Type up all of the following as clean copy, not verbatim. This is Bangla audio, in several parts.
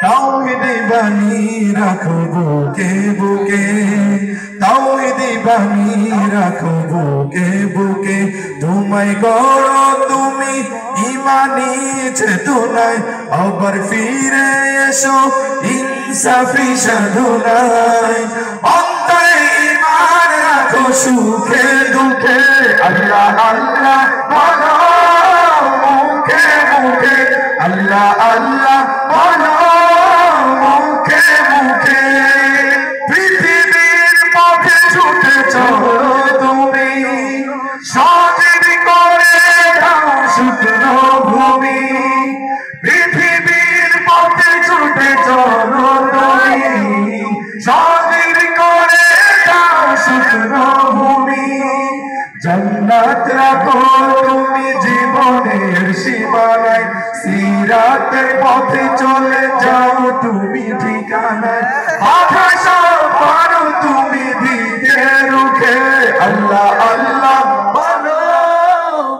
তাওহীদি বাণী রাখো বুকে বুকে, তাওহীদি বাণী রাখো বুকে বুকে। তোমায় গড়ো তুমি ইমানি চেতনায়, আবার ফিরে এসো ইনসাফি সাধনায়। অন্তরে ঈমান রাখো সুখে দুঃখে, আল্লাহ আল্লাহ বলো মুখে মুখে, আল্লাহ আল্লাহ বলো মুখে মুখে। পৃথিবীর পথে ছুটে চলো তুমি, সজীব করে দাও শুকনো ভূমি। পৃথিবীর পথে ছুটে চলো তুমি, সজীব করে দাও শুকনো ভূমি। জান্নাত রাখো তুমি জীবনের সীমানায়, সিরাতের পথে চলে যাও তুমি ঠিকানায়। বাধা সব পারো তুমি দিতে রুখে, আল্লাহ আল্লাহ বলো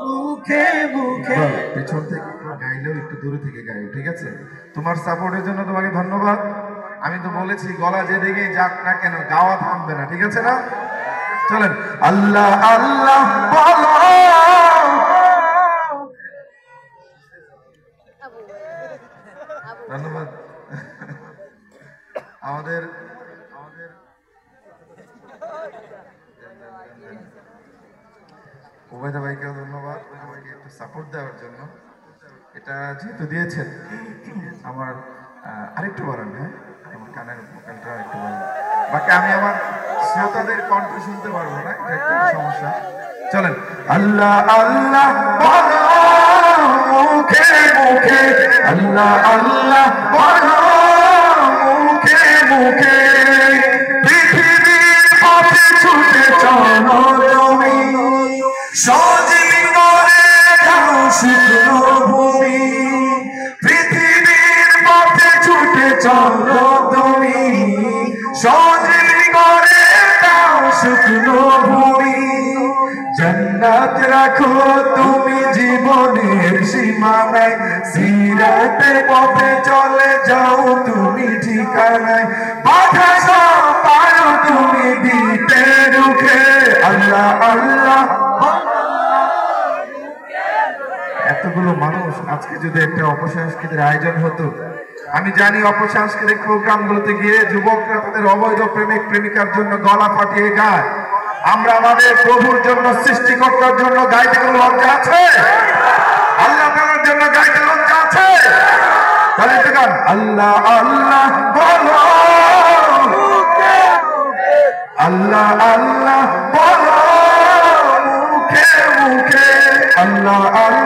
মুখে মুখে। পেছন থেকে গাইলেও একটু দূরে থেকে গাই, ঠিক আছে? তোমার সাপোর্টের জন্য তোমাকে ধন্যবাদ। আমি তো বলেছি গলা যেদিকে যাক না কেন গাওয়া থামবে না, ঠিক আছে না? চলেন আল্লাহ আল্লাহ বলো। ধন্যবাদ আমাদের ওবায়দা ভাইকেও ধন্যবাদ, ভাইকে একটু সাপোর্ট দেওয়ার জন্য। এটা যেহেতু দিয়েছেন আমার আরেকটু বাড়ান, হ্যাঁ আমার কানের ভোকালটা একটু বাড়ান, বাকি আমি আমার শ্রোতাদের কণ্ঠ শুনতে পারবো না, এটা একটা সমস্যা। চলেন আল্লাহ আল্লাহ বলো মুখে মুখে, আল্লাহ আল্লাহ বলো মুখে মুখে। পৃথিবীর পথে ছুটে চলো তুমি, সজীব করে দাও শুকনো ভূমি। পৃথিবীর পথে ছুটে চলো তুমি, সজীব করে দাও শুকনো ভূমি। জান্নাত রাখো তুমি জীবনের সীমানায়, সিরাতের পথে চলে যাও তুমি ঠিকানায়। বাধা সব পারো তুমি দিতে রুখে, আল্লাহ আল্লাহ। এতগুলো মানুষ আজকে যদি একটা অপসংস্কৃতির আয়োজন হতো, আমি জানি অপসংস্কৃতিক প্রোগ্রামগুলোতে গিয়ে যুবকরা তাদের অবৈধ প্রেমিক প্রেমিকার জন্য গলা ফাটিয়ে গায়। আমরা আমাদের প্রভুর জন্য, সৃষ্টিকর্তার জন্য গাইতে কোনো লজ্জা আছে? আল্লাহ তাআলার জন্য গাইতে লজ্জা আছে? তাহলে একটু গান আল্লাহ আল্লাহ বলো, আল্লাহ আল্লাহ বলো মুখে মুখে, আল্লাহ আল্লাহ